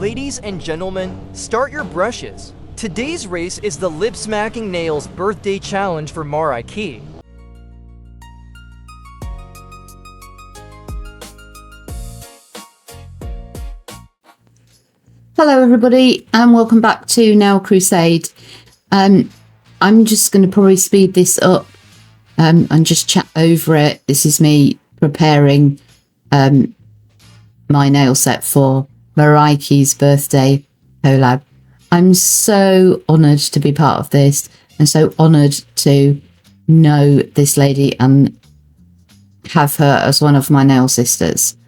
Ladies and gentlemen, start your brushes. Today's race is the Lip Smacking Nails Birthday Challenge for Maryke. Hello everybody and welcome back to Nail Crusade. I'm just going to probably speed this up and just chat over it. This is me preparing my nail set for Maryke's birthday collab. I'm so honoured to be part of this and so honoured to know this lady and have her as one of my nail sisters.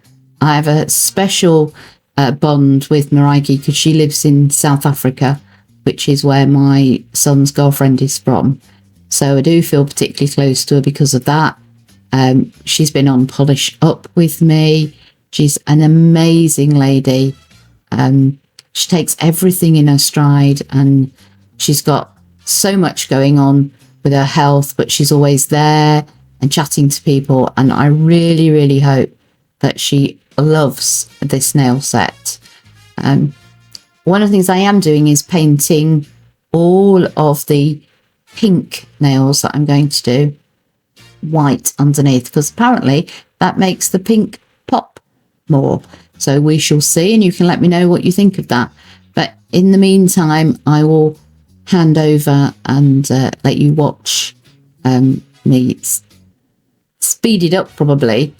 I have a special bond with Maryke because she lives in South Africa, which is where my son's girlfriend is from. So I do feel particularly close to her because of that. She's been on Polish Up with me. She's an amazing lady. She takes everything in her stride and she's got so much going on with her health, but she's always there and chatting to people. And I really, really hope that she loves this nail set. One of the things I am doing is painting all of the pink nails that I'm going to do white underneath, because apparently that makes the pink pop more. So we shall see, and you can let me know what you think of that. But in the meantime, I will hand over and let you watch me speed it up, probably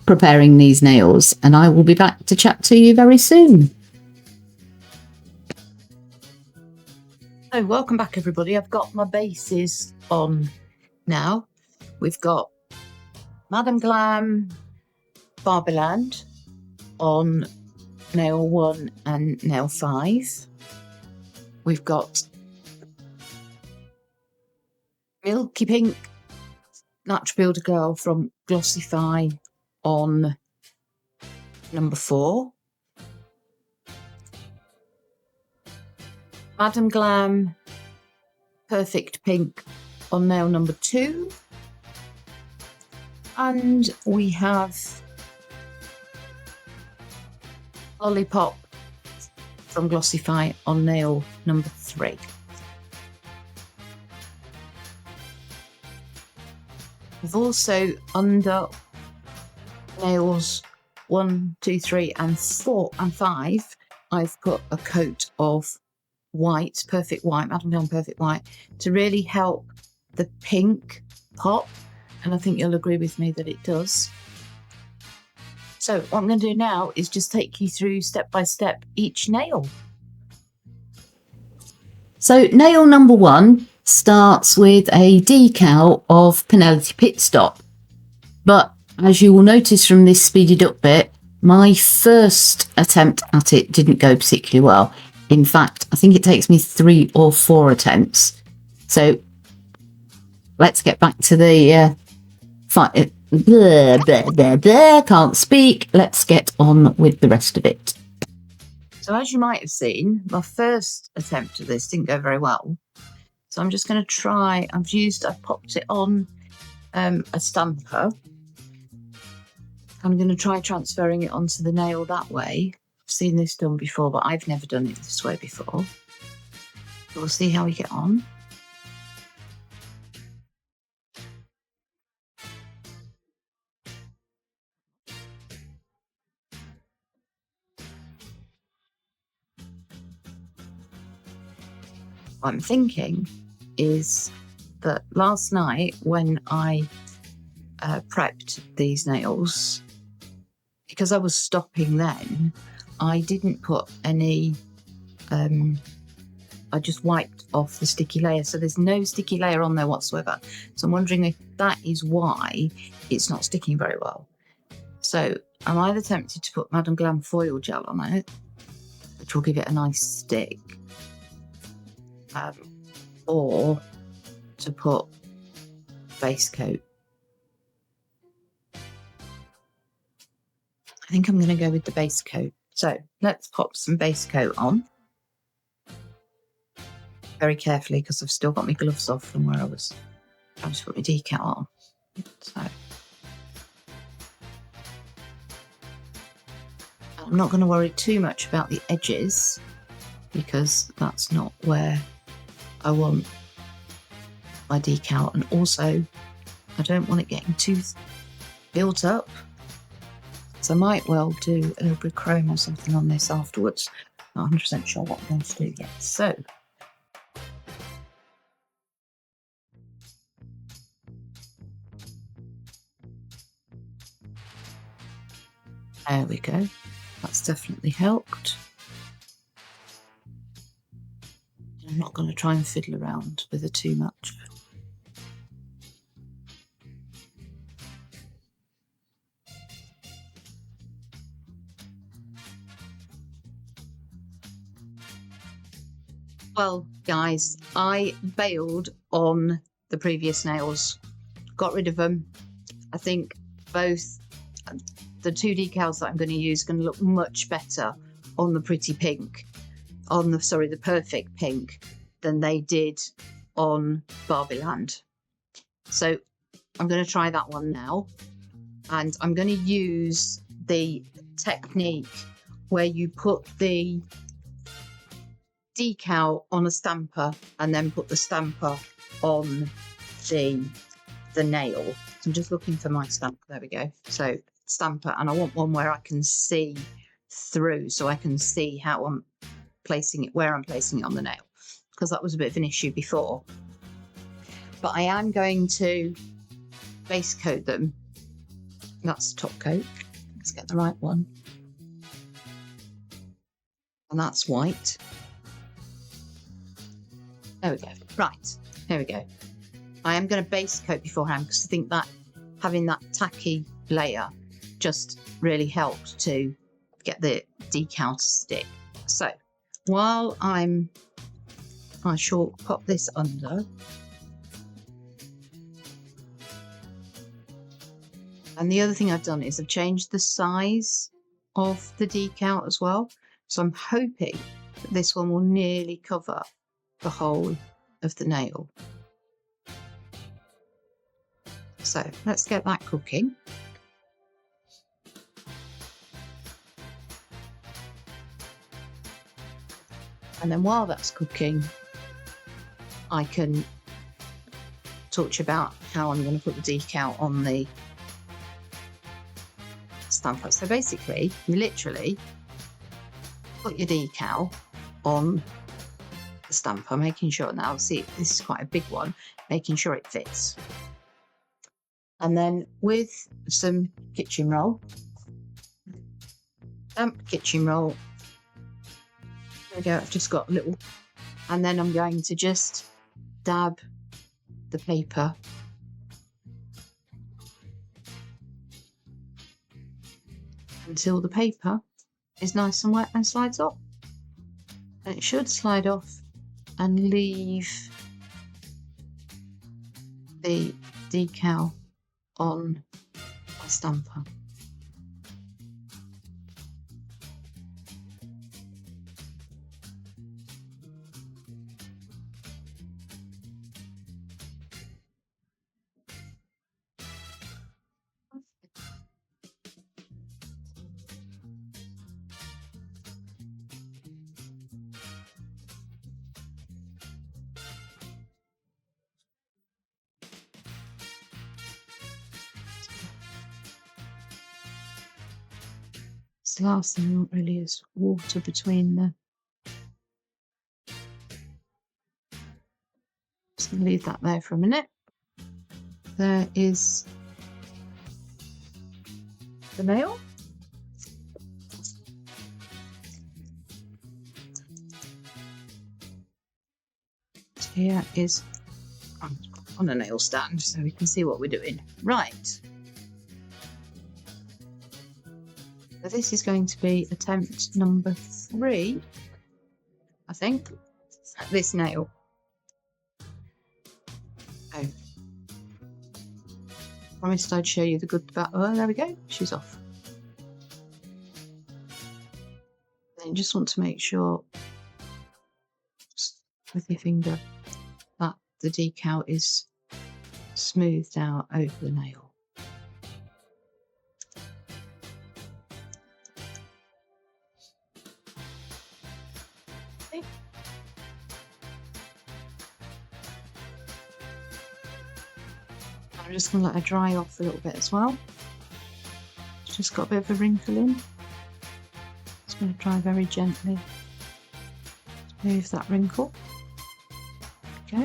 preparing these nails, and I will be back to chat to you very soon. So welcome back everybody. I've got my bases on now. We've got Madame Glam Barbieland on nail 1 and nail 5. We've got Milky Pink Natural Builder Girl from Glossify on number 4. Madame Glam Perfect Pink on nail number 2. And we have Lollipop from Glossify on nail number 3. We've also under nails 1, 2, 3 and 4 and 5, I've put a coat of white, perfect white, Madame Glam Perfect White, to really help the pink pop, and I think you'll agree with me that it does. So what I'm going to do now is just take you through step by step each nail. So nail number 1 starts with a decal of Penelope Pitstop, but as you will notice from this speeded up bit, my first attempt at it didn't go particularly well. In fact, I think it takes me 3 or 4 attempts. So let's get back to the can't speak. Let's get on with the rest of it. So as you might have seen, my first attempt at this didn't go very well. So I'm just going to try, I've popped it on a stamper. I'm going to try transferring it onto the nail that way. I've seen this done before, but I've never done it this way before. So we'll see how we get on. What I'm thinking is that last night when I prepped these nails, because I was stopping then, I didn't put any, I just wiped off the sticky layer. So there's no sticky layer on there whatsoever. So I'm wondering if that is why it's not sticking very well. So I'm either tempted to put Madame Glam foil gel on it, which will give it a nice stick, or to put base coat. I think I'm going to go with the base coat. So let's pop some base coat on. Very carefully, because I've still got my gloves off from where I was trying to put my decal on. So I'm not going to worry too much about the edges because that's not where I want my decal, and also I don't want it getting too built up, so I might well do a little bit of chrome or something on this afterwards. Not 100% sure what I'm going to do yet. So there we go, that's definitely helped. I'm not going to try and fiddle around with it too much. Well, guys, I bailed on the previous nails, got rid of them. I think both the two decals that I'm going to use are going to look much better on the pretty pink, on the, sorry, the perfect pink, than they did on Barbie Land. So I'm going to try that one now, and I'm going to use the technique where you put the decal on a stamper and then put the stamper on the nail. So I'm just looking for my stamper. There we go. So stamper, and I want one where I can see through, so I can see how I'm placing it, where I'm placing it on the nail, because that was a bit of an issue before. But I am going to base coat them. That's the top coat. Let's get the right one. And that's white. There we go. Right, here we go. I am going to base coat beforehand because I think that having that tacky layer just really helped to get the decal to stick. So while I shall pop this under. And the other thing I've done is I've changed the size of the decal as well. So I'm hoping that this one will nearly cover the whole of the nail. So let's get that cooking. And then while that's cooking, I can talk to you about how I'm going to put the decal on the stamper. So basically, you literally put your decal on the stamper, making sure, now see, this is quite a big one, making sure it fits. And then with some kitchen roll, damp kitchen roll, there we go, I've just got a little, and then I'm going to just dab the paper until the paper is nice and wet and slides off. And it should slide off and leave the decal on my stamper. The last thing really is water between the. Just going to leave that there for a minute. There is the nail. Here is on a nail stand so we can see what we're doing. Right. So this is going to be attempt number 3, I think, at this nail. Oh. Promised I'd show you the good bad. Oh, there we go. She's off. Then you just want to make sure, with your finger, that the decal is smoothed out over the nail. I'm just going to let her dry off a little bit as well. It's just got a bit of a wrinkle in. Just going to dry very gently. Move that wrinkle. Okay.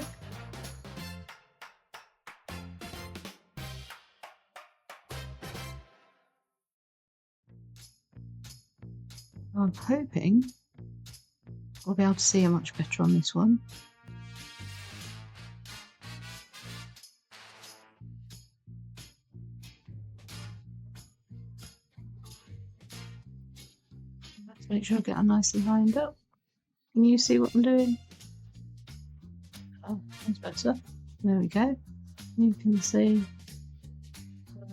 I'm hoping I'll be able to see her much better on this one. Let's make sure I get her nicely lined up. Can you see what I'm doing? Oh, that's better. There we go. You can see.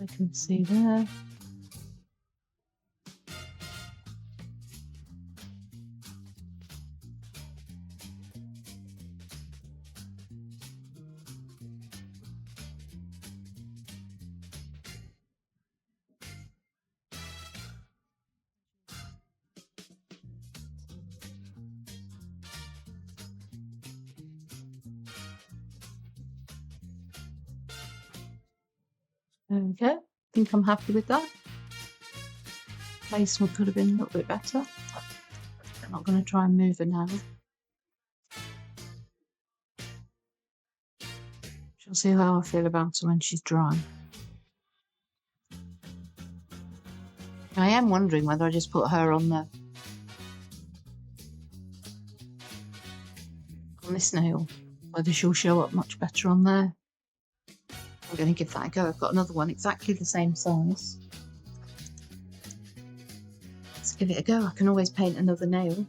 I can see there. There we go. I think I'm happy with that. Placement could have been a little bit better. I'm not going to try and move her now. She'll see how I feel about her when she's dry. I am wondering whether I just put her on this nail, whether she'll show up much better on there. I'm going to give that a go. I've got another one exactly the same size. Let's give it a go. I can always paint another nail.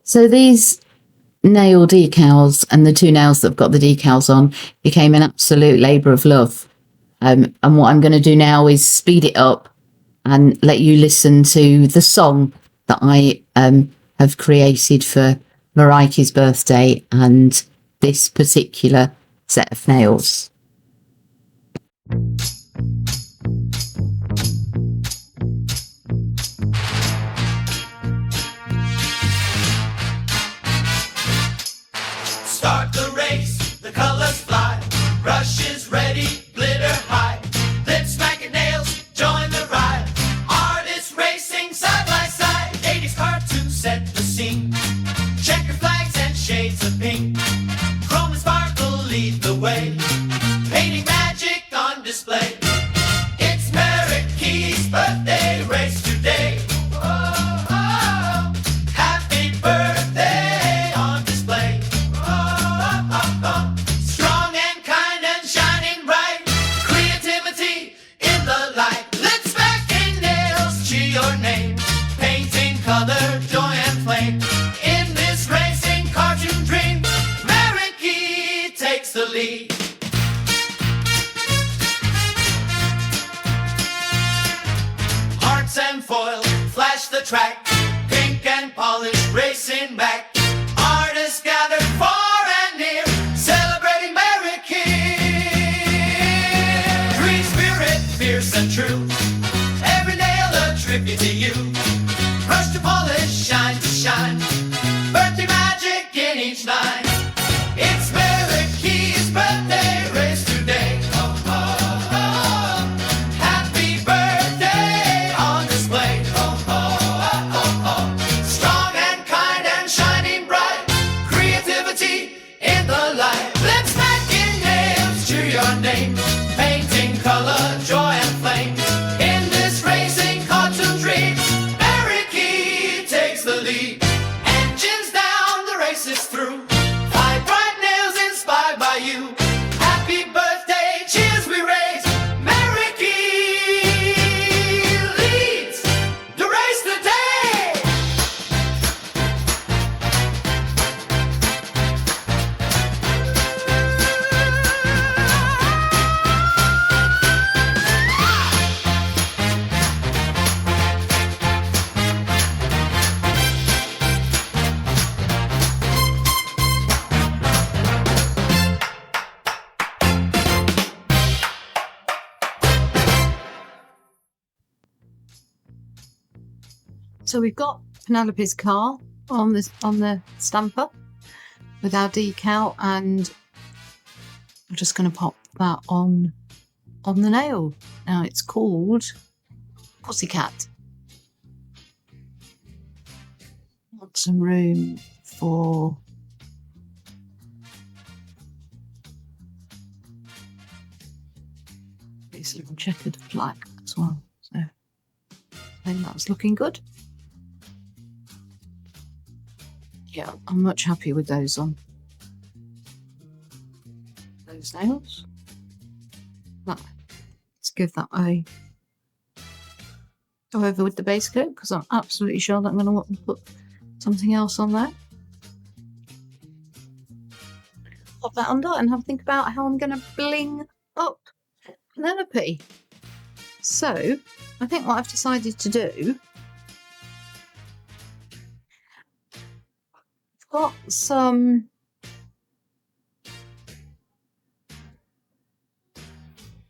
So these nail decals and the two nails that have got the decals on became an absolute labour of love. And what I'm going to do now is speed it up and let you listen to the song that I have created for Maryke's birthday and this particular set of nails. Start the race, the colors fly, brushes ready, glitter high, lips smacking nails, join the ride, artists racing side by side, 80's cartoons set the scene, checkered flags and shades of pink, chrome and sparkle lead the way, painting magic on display, it's Maryke's birthday race today, oh, oh, happy birthday on display. Strong and kind and shining bright, creativity in the light. Let's back in nails to your name, painting color, joy and flame. In this racing cartoon dream, Maryke takes the lead. Hearts and foil, flash the track, pink and polished, racing back. Artists gathered far and near, celebrating Maryke. Green spirit, fierce and true, every nail a tribute to you. Brush to polish, shine to shine, birthday magic in each line. It's Maryke's birthday race today. Oh, oh, oh. Happy birthday on display. Oh, oh, oh, oh, oh. Strong and kind and shining bright, creativity in the light. Let's back in nails to your name, painting color, joy and flame. In this racing cartoon dream, Maryke takes the lead. Engines down, the race is through. 5 bright nails inspired by you. Happy birthday, cheers we raise. Maryke leads the race today. So we've got Penelope's car on the stamper with our decal, and I'm just going to pop that on the nail. Now it's called Pussycat. Want some room for this little checkered flag as well. So I think that's looking good. Yeah, I'm much happy with those on. Those nails. Right, let's give that a go over with the base coat, because I'm absolutely sure that I'm going to want to put something else on there. Pop that under and have a think about how I'm going to bling up Penelope. So I think what I've decided to do, I've got some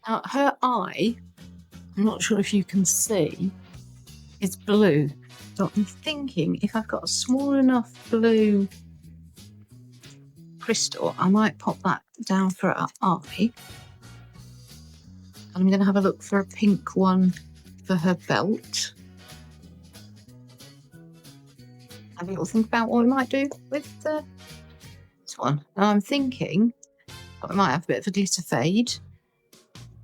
now her eye, I'm not sure if you can see, is blue. So I'm thinking if I've got a small enough blue crystal, I might pop that down for her eye. And I'm going to have a look for a pink one for her belt. Have a little think about what we might do with this one. And I'm thinking that we might have a bit of a glitter fade.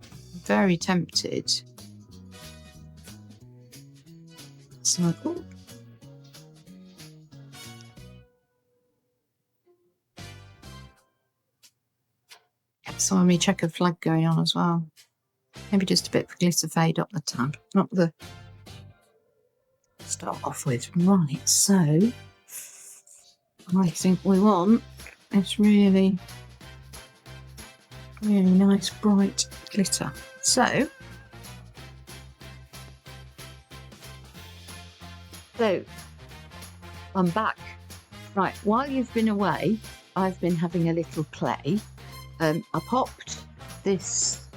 I'm very tempted. So, ooh. Some of my checkered flag going on as well. Maybe just a bit of glitter fade up the tab, not the start off with. Right, so I think we want this really, really nice bright glitter. So I'm back. Right, while you've been away, I've been having a little play. I popped this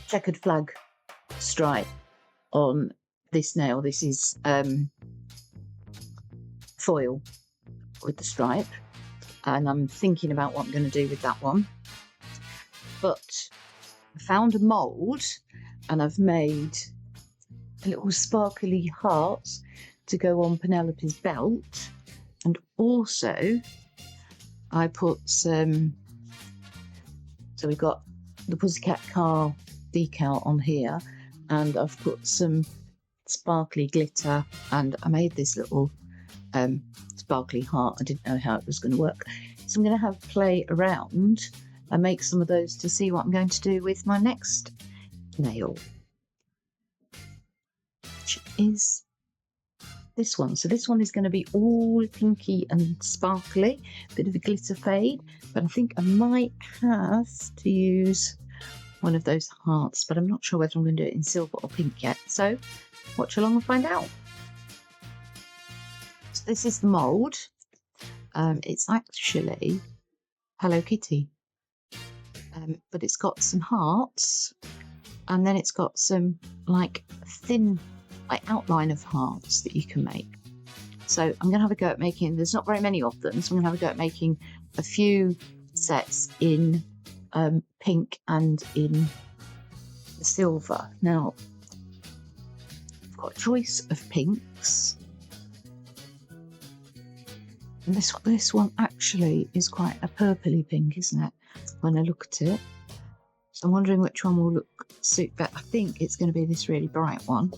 checkered flag stripe on this nail. This is foil with the stripe, and I'm thinking about what I'm going to do with that one. But I found a mould and I've made a little sparkly heart to go on Penelope's belt, and also I put some, so we've got the Pussycat car decal on here, and I've put some sparkly glitter, and I made this little sparkly heart. I didn't know how it was going to work, so I'm going to have play around and make some of those to see what I'm going to do with my next nail, which is this one. So this one is going to be all pinky and sparkly, bit of a glitter fade, but I think I might have to use one of those hearts, but I'm not sure whether I'm going to do it in silver or pink yet. So watch along and find out. So this is the mould. It's actually Hello Kitty, but it's got some hearts, and then it's got some like thin outline of hearts that you can make. So I'm going to have a go at making, there's not very many of them, so I'm going to have a go at making a few sets in pink and in the silver. Now I've got a choice of pinks, and this one actually is quite a purpley pink, isn't it, when I look at it? So I'm wondering which one will suit better. I think it's going to be this really bright one.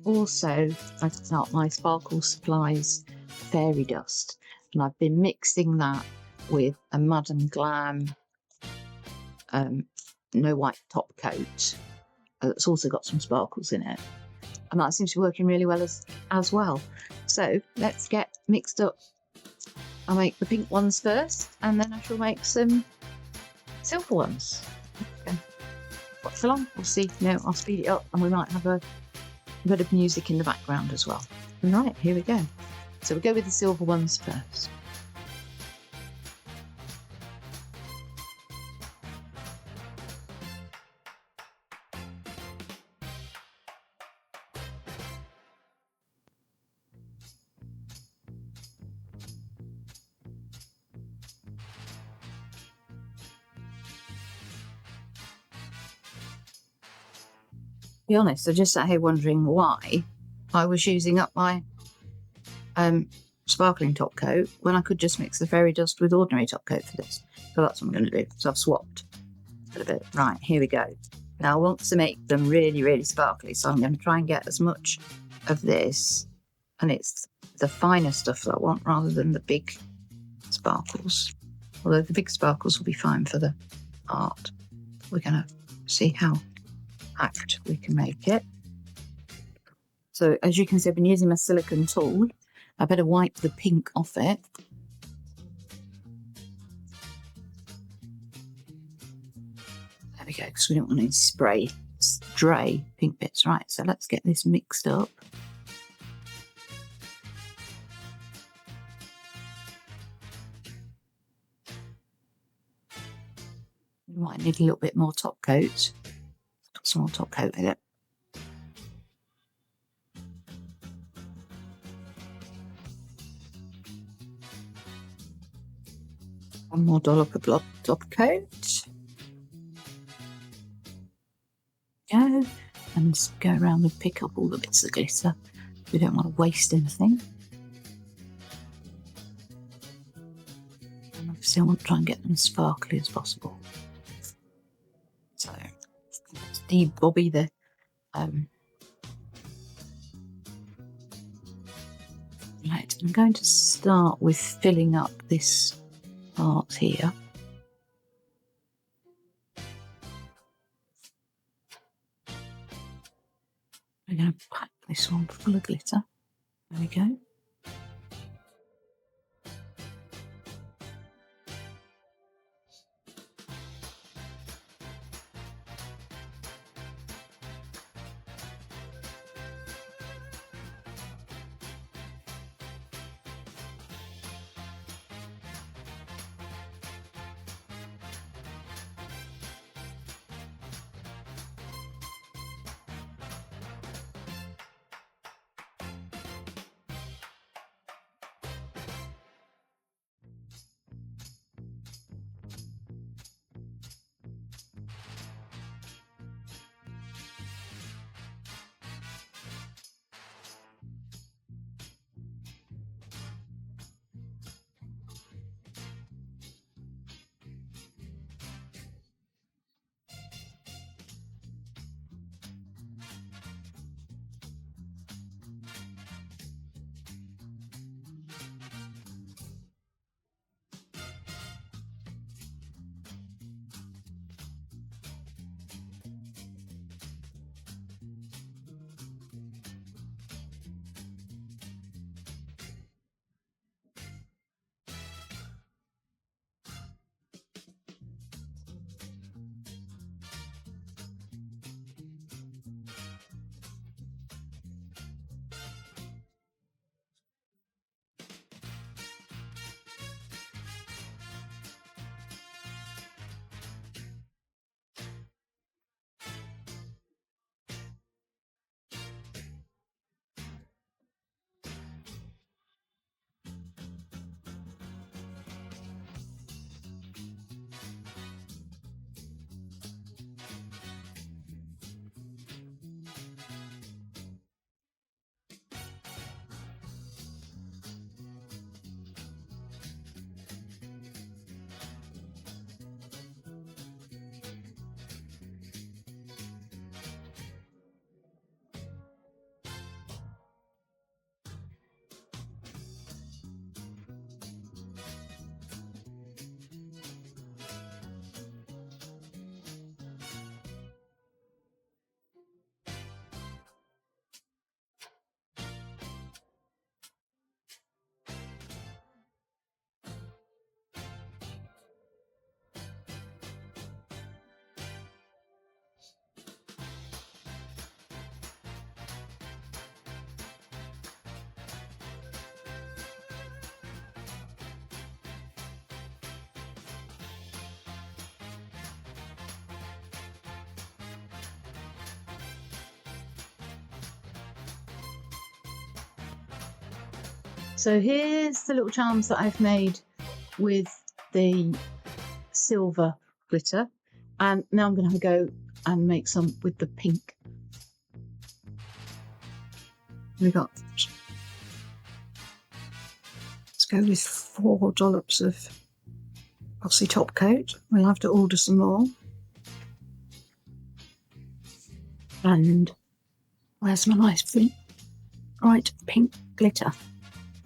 Also, I've got my Sparkle Supplies fairy dust, and I've been mixing that with a Madame Glam no white top coat that's also got some sparkles in it, and that seems to be working really well as well. So let's get mixed up. I'll make the pink ones first, and then I shall make some silver ones. Okay. Watch along, we'll see. No, I'll speed it up, and we might have a bit of music in the background as well. Right, here we go. So we'll go with the silver ones first. be honest, I just sat here wondering why I was using up my sparkling top coat when I could just mix the fairy dust with ordinary top coat for this. So that's what I'm going to do. So I've swapped a little bit. Right, here we go. Now I want to make them really, really sparkly. So I'm going to try and get as much of this, and it's the finer stuff that I want rather than the big sparkles. Although the big sparkles will be fine for the art. We're going to see how packed we can make it. So as you can see, I've been using my silicone tool. I better wipe the pink off it. There we go, because we don't want any stray pink bits. Right, so let's get this mixed up. We might need a little bit more top coat. Got some more top coat with it. One more dollop of top coat. Go. And just go around and pick up all the bits of glitter. We don't want to waste anything. And obviously I want to try and get them as sparkly as possible. So let's de-bobby the right, I'm going to start with filling up this part here. We're going to pack this one full of glitter. There we go. So here's the little charms that I've made with the silver glitter. And now I'm going to go and make some with the pink We got. Let's go with 4 dollops of Aussie top coat. We'll have to order some more. And where's my nice pink? Right, pink glitter.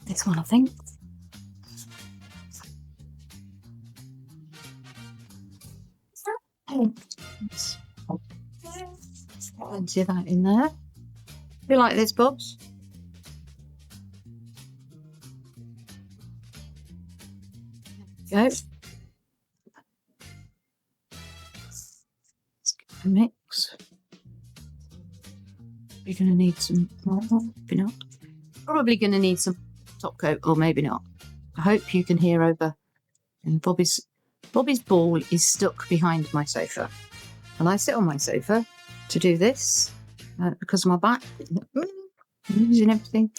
This one, I think. Plenty of that in there. You like this, Bobs? There we go. Let's get a mix. You're going to need some more, maybe not. Probably going to need some top coat, or maybe not. I hope you can hear over. And Bobby's ball is stuck behind my sofa, and I sit on my sofa to do this because of my back, losing everything,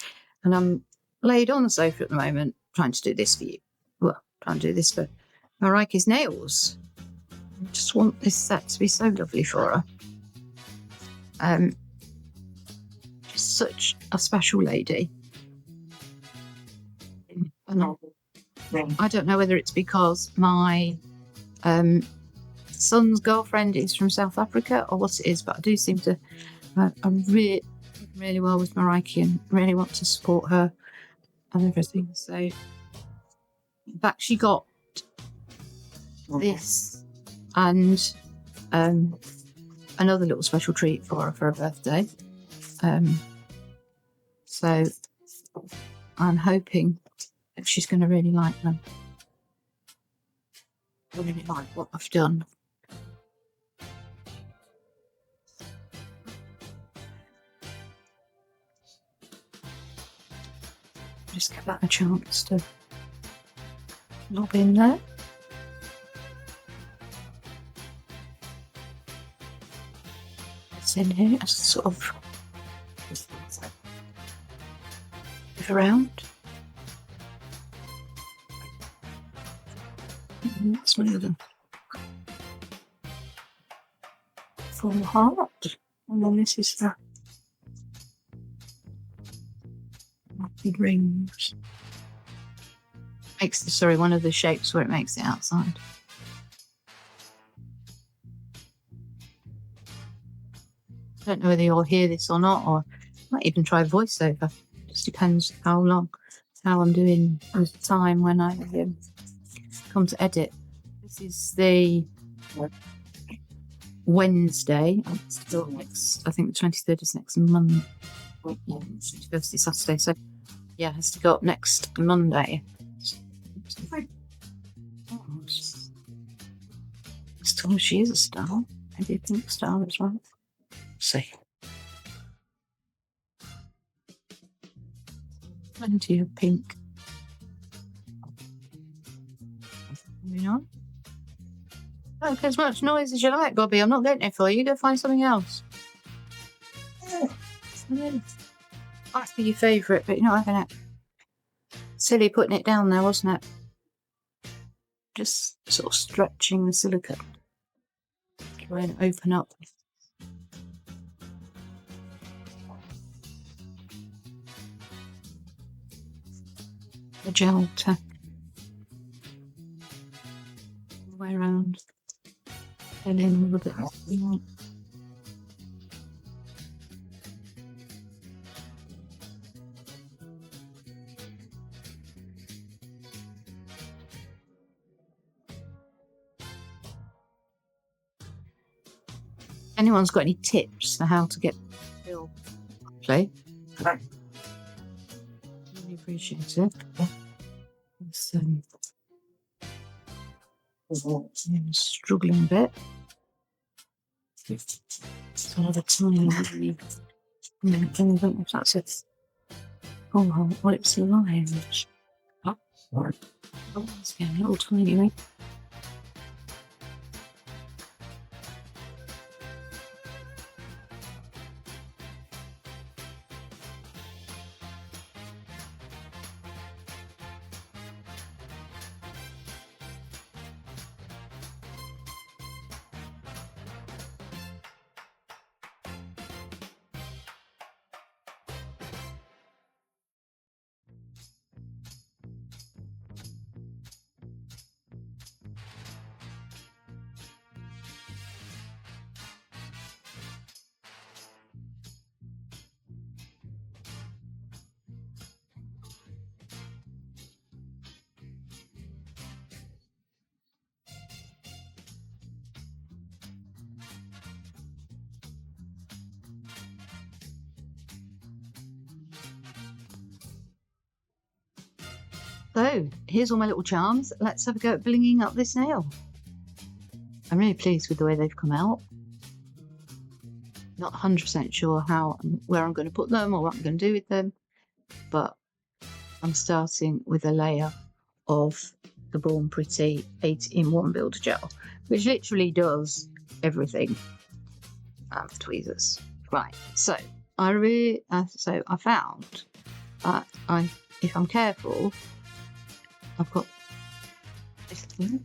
and I'm laid on the sofa at the moment trying to do this for you. Well, trying to do this for Maryke's nails. I just want this set to be so lovely for her. She's such a special lady. And I don't know whether it's because my son's girlfriend is from South Africa or what it is, but I do seem to. I'm really well with Maryke and really want to support her and everything. So, in fact, she got this and another little special treat for her birthday. So I'm hoping that she's going to really like them. I really like what I've done. Just give that a chance to lob in there. It's in here as sort of move around. And that's one of them. Full heart. And then this is the rings. Sorry, one of the shapes where it makes it outside. I don't know whether you'll hear this or not, or I might even try voiceover. Just depends how I'm doing with the time when I come to edit. This is the Wednesday. It's still next, I think the 23rd is next Monday. 21st is Saturday, so yeah, it has to go up next Monday. Still, she is a star. Maybe a pink star as well. See. Plenty of pink. Moving on. Don't make as much noise as you like, Bobby. I'm not getting it for you. Go find something else. Might be your favourite, but you're not having it. Silly putting it down there, wasn't it? Just sort of stretching the silicone. Try and open up. The gel tack. All the way around. And in a little bit what we want. Anyone's got any tips for how to get Bill properly? Really appreciate it. It's, I'm struggling a bit. It's all the time. I don't know if that's it. Oh, well, it's lines. Oh, it's getting a little tiny, right? So, here's all my little charms. Let's have a go at blinging up this nail. I'm really pleased with the way they've come out. Not 100% sure where I'm going to put them or what I'm going to do with them, but I'm starting with a layer of the Born Pretty 8-in-1 builder gel, which literally does everything for tweezers. Right, so I found that if I'm careful, I've got this thing.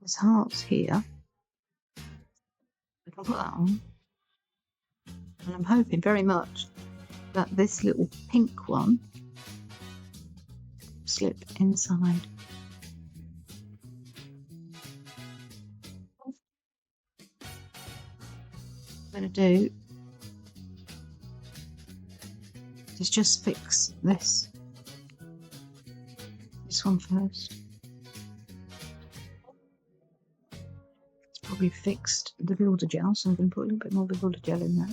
There's hearts here. I can put that on. And I'm hoping very much that this little pink one slip inside. What I'm going to do is just fix this one first. It's probably fixed the builder gel, so I'm going to put a little bit more builder gel in there.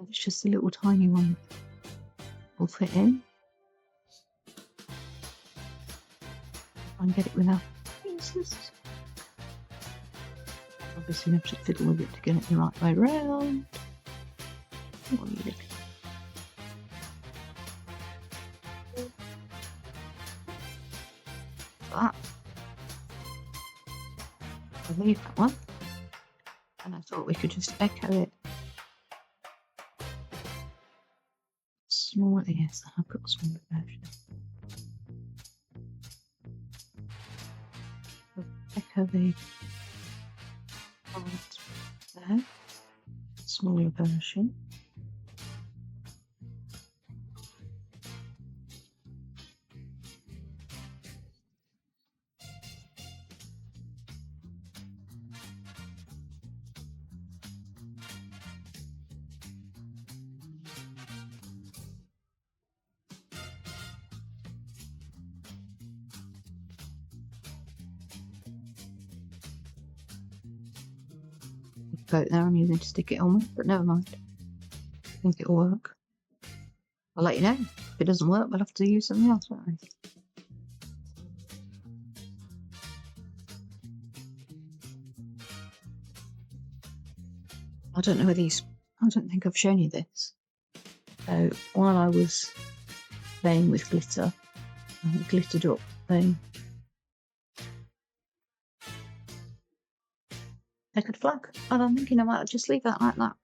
It's just a little tiny one will fit in. Try and get it without pieces. Obviously, you have to fiddle with it to get it the right way round. That. I'll leave that one. And I thought we could just echo it. Small, yes, I've got a smaller version. Echo the part there, smaller version. Coat there I'm using to stick it on with, but never mind. I think it'll work. I'll let you know. If it doesn't work, we'll have to use something else, won't we? I don't know whether I don't think I've shown you this. So while I was playing with glitter, I glittered up a checkered flag, and I'm thinking I might just leave that like that.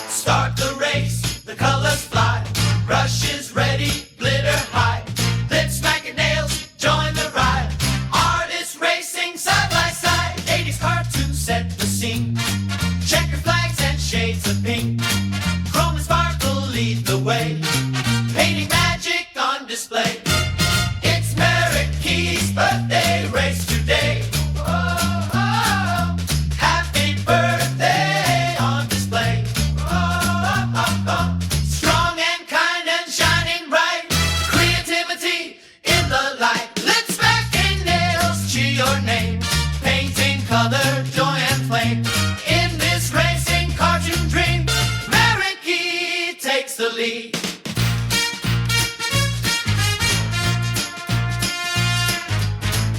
Start the race, the colors fly, brushes ready, glitter high, lip smacking nails, join the ride, artists racing side by side, 80's cartoon set lead the way, painting magic on display. It's Maryke's birthday race today. Oh, oh, happy birthday on display. Oh, oh, oh. Strong and kind and shining bright, creativity in the light. Let's back in nails to your name, painting color, joy and flame. In this racing cartoon dream, Maryke takes the lead.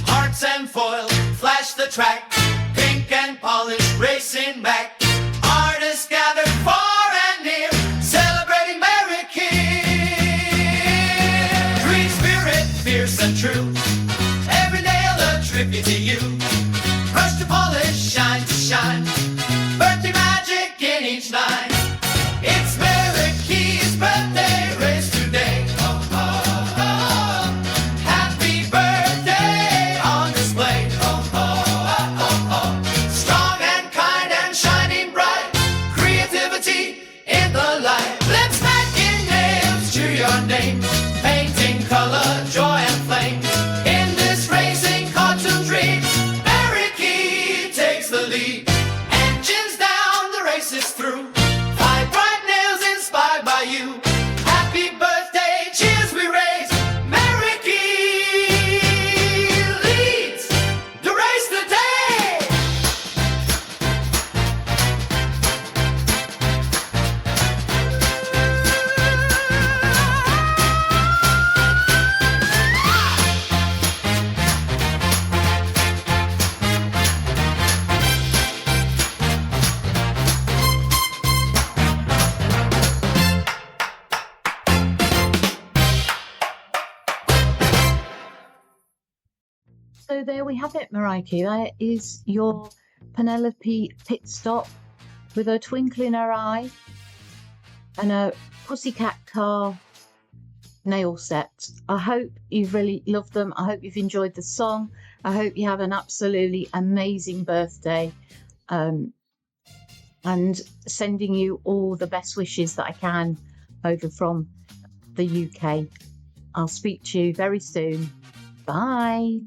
Hearts and foil, flash the track, pink and polished, racing back. Artists gathered far and near, celebrating Maryke. Green spirit, fierce and true, every nail a tribute to you. Brush to polish, shine to shine, birthday magic in each line. It's Maryke's birthday race today. Oh, oh, oh. Happy birthday on display. Oh, oh, oh, oh, oh. Strong and kind and shining bright, creativity in the light. Let's back in nails to your name, painting color, joy and flame. In this racing cartoon dream, Maryke takes the lead. Engines down, the race is through. Five bright nails inspired by you. Happy birthday, cheers we raise. Maryke leads the race today. So there we have it, Maryke. There is your Penelope Pitstop with a twinkle in her eye and a Pussycat car nail set. I hope you've really loved them. I hope you've enjoyed the song. I hope you have an absolutely amazing birthday. And sending you all the best wishes that I can over from the UK. I'll speak to you very soon. Bye.